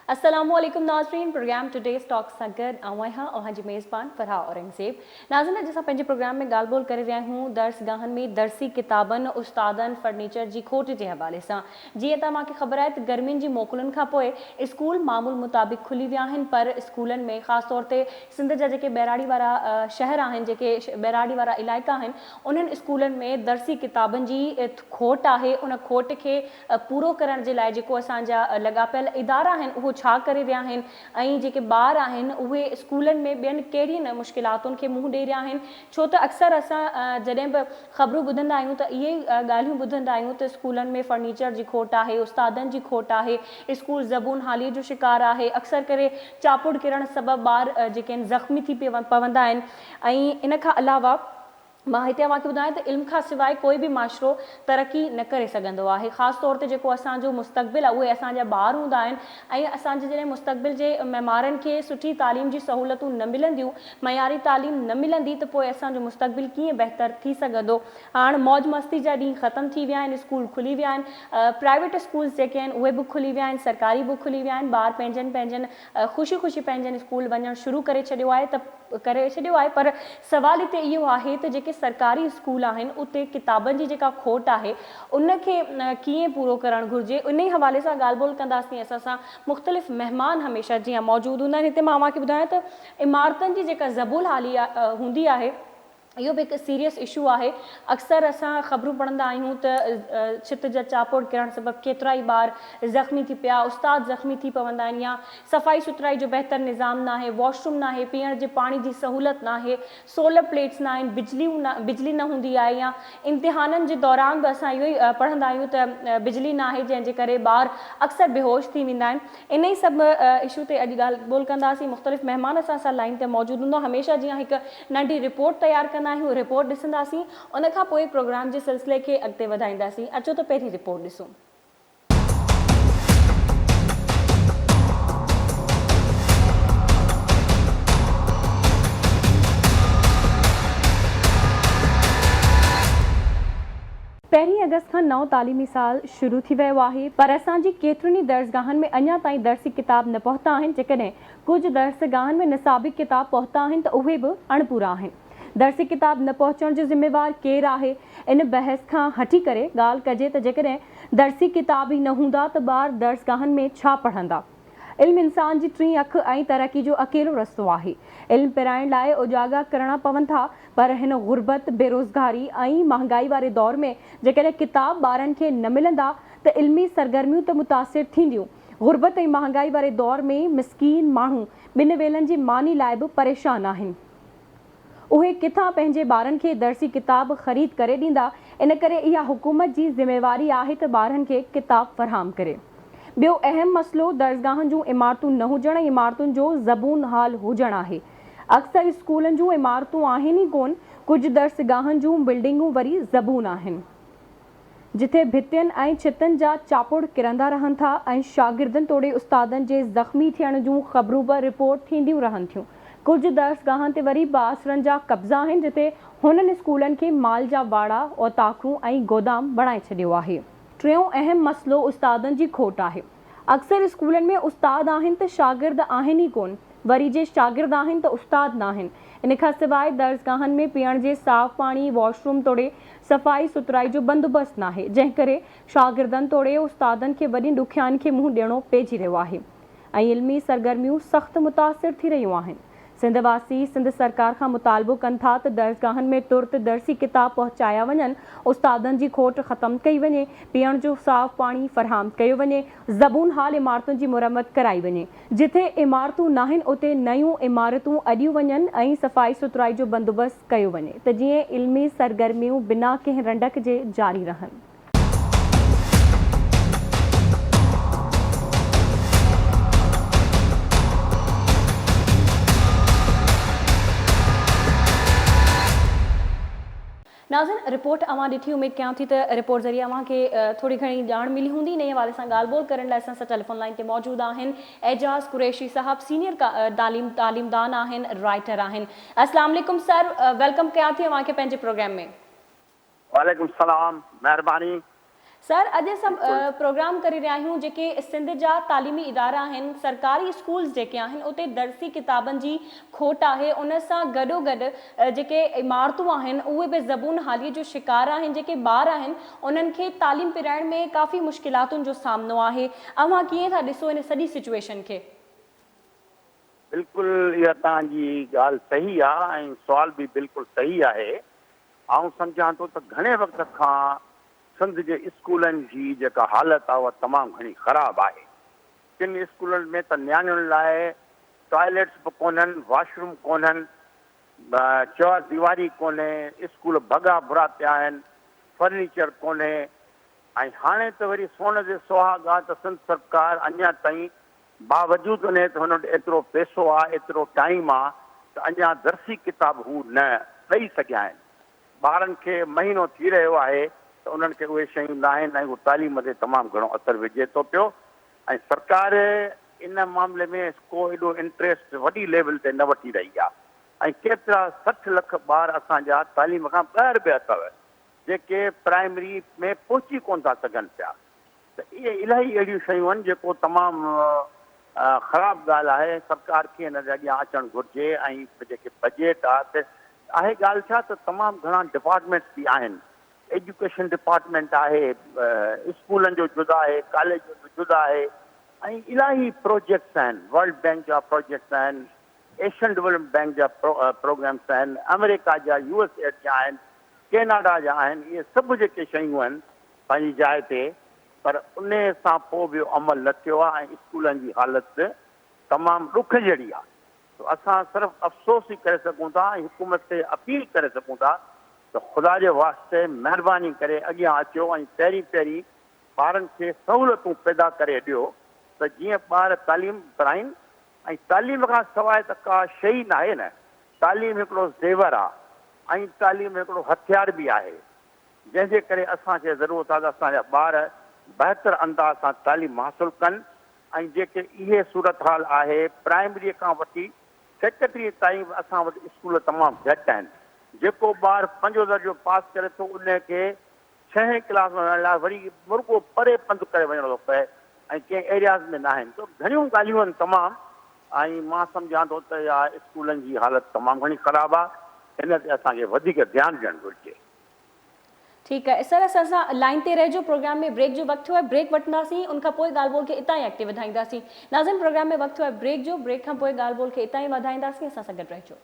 अस्सलामुअलैकुम नाज़रीन, programme today stock सगर आवां और जी मेज़बान फरहा औरंगज़ेब। नाज़रीन, जैसा पंहिंजे प्रोग्राम में ॻाल्हि ॿोल करे रहिया आहियूं दर्सगाहनि में दर्सी किताबनि, उस्तादनि, फर्नीचर जी खोट जे हवाले सां। जीअं त मूंखे ख़बर आहे त गर्मियुनि जी मोकलुनि खां पोइ स्कूल मामूल मुताबिक़ खुली विया आहिनि, पर स्कूलनि में ख़ासि तौर ते सिंध जा जेके बैराड़ी वारा शहर आहिनि, जेके बैराड़ी वारा इलाइक़ा आहिनि, उन्हनि स्कूलनि में दर्सी किताबनि जी खोट आहे। उन खोट खे पूरो करण जे लाइ जेको असांजा लॻापियल इदारा आहिनि उहो छा करे रहिया आहिनि ऐं जेके ॿार आहिनि उहे स्कूलनि में ॿियनि कहिड़ियुनि मुश्किलातुनि खे मुंहुं ॾेई रहिया आहिनि। छो त अक्सर असां जॾहिं बि ख़बरूं ॿुधंदा आहियूं त इहे ॻाल्हियूं ॿुधंदा आहियूं त स्कूलनि में फर्नीचर जी खोट आहे, उस्तादनि जी खोट आहे, स्कूल ज़बून हाली जो शिकार आहे। अक्सर करे चापुड़ किरण सबबि ॿार जेके आहिनि ज़ख़्मी थी पवंदा आहिनि। ऐं इन खां अलावा मां हिते तव्हांखे ॿुधायां त इल्म खां सवाइ कोई बि माशरो तरक़ी न करे सघंदो आहे। ख़ासि तौर ते जेको असांजो मुस्तक़बिल आहे उहे असांजा ॿार हूंदा आहिनि ऐं असांजे जॾहिं मुस्तक़बिल जे महिमारनि खे सुठी तालीम जी सहूलियतूं न मिलंदियूं, मयारी तालीम न मिलंदी, त पोइ असांजो मुस्तक़बिल कीअं बहितर थी सघंदो। हाणे मौज मस्ती जा ॾींहं ख़तमु थी विया आहिनि, स्कूल खुली विया आहिनि, प्राइवेट स्कूल्स जेके आहिनि उहे बि खुली विया आहिनि, सरकारी बि खुली विया आहिनि। ॿार पंहिंजनि ख़ुशी ख़ुशी पंहिंजनि स्कूल वञणु शुरू करे छॾियो आहे। पर सवाल हिते इहो आहे त जेके सरकारी स्कूल आहिनि उते किताबनि जी जेका खोट आहे उनखे कीअं पूरो करणु घुरिजे, उन ई हवाले सां ॻाल्हि ॿोल कंदासीं। असां सां मुख़्तलिफ़ महिमान हमेशह जीअं मौजूदु हूंदा आहिनि। हिते मां तव्हांखे ॿुधायां त इमारतनि जी जेका ज़बूल हाली हूंदी आहे इहो बि हिकु सीरियस इशू आहे। अक्सर असां ख़बरूं पढ़ंदा आहियूं त छित जा चापुड़ किरण सबबि केतिरा ई ॿार ज़ख़्मी थी पिया, उस्ताद ज़ख़्मी थी पवंदा आहिनि, या सफ़ाई सुथराई जो बहितर निज़ाम न आहे, वॉशरूम न आहे, पीअण जे पाणी जी सहूलियत न आहे, सोलर प्लेट्स न आहिनि, बिजली न हूंदी आहे, या इम्तिहाननि जे दौरान बि असां इहो ई पढ़ंदा आहियूं त बिजली न आहे जंहिंजे करे ॿार अक्सर बेहोश थी वेंदा आहिनि। इन ई सभु इशू ते अॼु ॻाल्हि ॿोल कंदासीं। मुख़्तलिफ़ महिमान असां सां लाइन ते मौजूदु हूंदो। हमेशह जीअं हिकु नंढी रिपोर्ट तयारु कंदा आहियूं, रिपोर्ट ॾिसंदासीं, उनखां पोइ प्रोग्राम जे सिलसिले खे अॻिते वधाईंदासीं। अचो त पहिरीं रिपोर्ट ॾिसूं। पहिरीं अगस्त खां नओं तालीमी साल शुरू थी वियो आहे, पर असांजी केतिरनि ई दर्सगाहनि में अञा ताईं दर्सी किताब न पहुता आहिनि। जेकॾहिं कुझु दर्सगाहनि में निसाबी किताब पहुता आहिनि त उहे बि अणपूरा आहिनि। दर्सी किताब न पहुचण जो ज़िम्मेवार केरु आहे, इन बहस खां हटी करे ॻाल्हि कजे त जेकॾहिं दर्सी किताब ई न हूंदा त ॿार दर्सगाहनि में छा पढ़ंदा। इल्मु इंसान जी टीं अखि ऐं तरक़ी जो अकेलो रस्तो आहे। इल्मु पिराइण लाइ उजागा करणा पवनि था, पर हिन गुर्बत, बेरोज़गारी ऐं महांगाई वारे दौर में जेकॾहिं किताब ॿारनि खे न मिलंदा त इल्मी सरगर्मियूं त मुतासिर थींदियूं। गुर्बत ऐं महांगाई वारे दौर में मिसकीन माण्हू ॿिनि वेलनि जी मानी लाइ बि परेशान आहिनि। उहे किथां पंहिंजे ॿारनि खे दर्सी किताब ख़रीद करे ॾींदा। इन करे इहा हुकूमत जी ज़िम्मेवारी आहे त ॿारनि खे किताब फ़राहम करे। ॿियो अहम मसइलो दर्सगाहनि जूं इमारतूं न हुजण ऐं इमारतुनि जो ज़बून हाल हुजणु आहे। अक्सर स्कूलनि जूं इमारतूं आहिनि ई कोन, कुझु दर्सगाहनि जूं बिल्डिंगूं वरी ज़बून आहिनि, जिथे भितियुनि ऐं छितनि जा चापुड़ किरंदा रहनि था ऐं शागिर्दनि तोड़े उस्तादनि जे ज़ख़्मी थियण जूं ख़बरूं बि रिपोर्ट थींदियूं रहनि थियूं। कुझु दर्सगाहनि ते वरी बासरनि जा कब्ज़ा आहिनि, जिते हुननि स्कूलनि खे माल जा वाड़ा, औताकूं ऐं गोदाम बणाए छॾियो आहे। टियों अहम मसइलो उस्तादनि जी खोट आहे। अक्सर स्कूलनि में उस्ताद आहिनि त शागिर्द आहिनि ई कोन, वरी जे शागिर्द आहिनि त उस्ताद न आहिनि। इन खां सवाइ दर्सगाहनि में पीअण जे साफ़ पाणी, वॉशरूम तोड़े सफ़ाई सुथराई जो बंदोबस्तु न आहे, जंहिं करे शागिर्दनि तोड़े उस्तादनि खे वॾी ॾुखियानि खे मुंहुं ॾियणो पइजी रहियो आहे ऐं इल्मी सरगर्मियूं सख़्तु मुतासिर थी रहियूं आहिनि। सिंध वासी सिंध सरकार खां मुतालबो कनि था त दर्सगाहनि में तुर्त दर्सी किताब पहुचाया वञनि, उस्तादनि जी खोट ख़तमु कई वञे, पीअण जो साफ़ पाणी फ़राहम कयो वञे, ज़बून हाल इमारतुनि जी मुरमत कराई वञे। जिथे इमारतूं न आहिनि उते नयूं इमारतूं अॾियूं वञनि ऐं सफ़ाई सुथराई जो बंदोबस्तु कयो वञे त जीअं इल्मी सरगर्मियूं बिना कंहिं रंडक जे जारी रहनि। नाज़रीन, रिपोर्ट अवां ॾिठी, उमेद कयां थी त रिपोर्ट ज़रिए अव्हांखे थोड़ी घणी ॼाण मिली हूंदी। इन हवाले सां ॻाल्हि ॿोल करण लाइ असां सां टेलीफोन लाइन ते मौजूदु आहिनि एजाज़ कुरैशी साहब, सीनियर तालीमदान आहिनि, राइटर आहिनि। अस्सलाम वालेकुम सर, वेलकम कयां थी अव्हांखे पंहिंजे प्रोग्राम में। वालेकुम सलाम, महिरबानी। सर अॼु असां बिल्कुलु प्रोग्राम करे रहिया आहियूं जेके सिंध जा तालीमी इदारा आहिनि सरकारी स्कूल्स जेके आहिनि उते दर्सी किताबनि जी खोट आहे उन सां गॾोगॾु जेके इमारतूं आहिनि उहे बि ज़बून हालीअ जो शिकार आहिनि जेके ॿार आहिनि उन्हनि खे तालीम पिराइण में काफ़ी मुश्किलातुनि जो सामनो आहे अव्हां कीअं था ॾिसो इन सॼी सिचुएशन खे बिल्कुलु इहा तव्हांजी ॻाल्हि सही आहे ऐं सुवाल बि बिल्कुलु सही आहे। आउं सम्झां थो त घणे वक़्त खां सिंध जे स्कूलनि जी जेका हालत आहे उहा तमामु घणी ख़राबु आहे। किन स्कूलनि में त नियाणियुनि लाइ टॉयलेट्स बि कोन्हनि, वॉशरूम कोन्हनि, चौर दीवारी कोन्हे, स्कूल भॻा बुरा पिया आहिनि, फर्नीचर कोन्हे। ऐं हाणे त वरी सोन ते सुहागा आहे त सिंध सरकार अञा ताईं बावजूदि उन त हुन वटि एतिरो पैसो आहे, एतिरो टाइम आहे त अञा दर्सी किताब हू न ॾेई सघिया आहिनि। ॿारनि खे महीनो थी रहियो आहे त उन्हनि खे उहे शयूं न आहिनि ऐं उहो तालीम ते तमामु घणो असरु विझे थो पियो। ऐं सरकार इन मामले में को एॾो इंट्रस्ट वॾी लेवल ते न वठी रही आहे। ऐं केतिरा 60 लख ॿार असांजा तालीम खां ॿाहिरि बि अथव जेके प्राइमरी में पहुची कोन था सघनि पिया। त इहे इलाही अहिड़ियूं शयूं आहिनि जेको तमामु ख़राबु ॻाल्हि आहे। सरकार खे हिन जे अॻियां अचणु घुरिजे ऐं जेके बजट आहे त आहे ॻाल्हि छा त तमामु घणा डिपार्टमेंट्स बि आहिनि। एजुकेशन डिपार्टमेंट आहे, स्कूलनि जो जुदा आहे, कॉलेज जो बि जुदा आहे ऐं इलाही प्रोजेक्ट्स आहिनि। वर्ल्ड बैंक जा प्रोजेक्ट्स आहिनि, एशियन डेवलपमेंट बैंक जा प्रोग्राम्स आहिनि, अमेरिका जा, USA जा आहिनि, कैनेडा जा आहिनि। इहे सभु जेके शयूं आहिनि पंहिंजी जाइ ते, पर उन सां पोइ बि अमल न थियो आहे ऐं स्कूलनि जी हालति तमामु ॾुख जहिड़ी आहे। त असां सिर्फ़ु अफ़सोस ई करे सघूं था ऐं हुकूमत ते अपील करे सघूं था त ख़ुदा जे वास्ते महिरबानी करे अॻियां अचो ऐं पहिरीं पहिरीं ॿारनि खे सहूलियतूं पैदा करे ॾियो त जीअं ॿार तालीम कराइनि। ऐं तालीम खां सवाइ त का शइ न आहे न। तालीम हिकिड़ो ज़ेवर आहे ऐं तालीम हिकिड़ो हथियार बि आहे जंहिंजे करे असांखे ज़रूरत आहे त असांजा ॿार बहितर अंदाज़ सां तालीम हासिलु कनि। ऐं जेके इहे सूरत हाल आहे प्राइमरीअ खां वठी सेकेंडरी ताईं असां वटि स्कूल तमामु घटि आहिनि। जेको ॿारु 5 दर्जो पास करे थो उनखे 6 क्लास में वञण लाइ वरी मुर्गो परे पंधु करे वञिणो थो पए ऐं कंहिं एरियाज़ में न आहिनि। त घणियूं ॻाल्हियूं आहिनि तमामु। ऐं मां सम्झां थो त इहा स्कूलनि जी हालति तमामु घणी ख़राबु आहे। हिन ते असांखे वधीक ध्यानु ॾियणु घुरिजे। ठीकु आहे सर असां लाइन ते रहिजो प्रोग्राम में ब्रेक जो वक़्तु थियो आहे ब्रेक वठंदासीं उनखां पोइ ॻाल्हि ॿोल खे इतां ई अॻिते वधाईंदासीं। नाज़िम प्रोग्राम में वक़्तु थियो आहे ब्रेक जो ब्रेक खां पोइ ॻाल्हि ॿोल खे इतां ई वधाईंदासीं। असां सां गॾु रहिजो।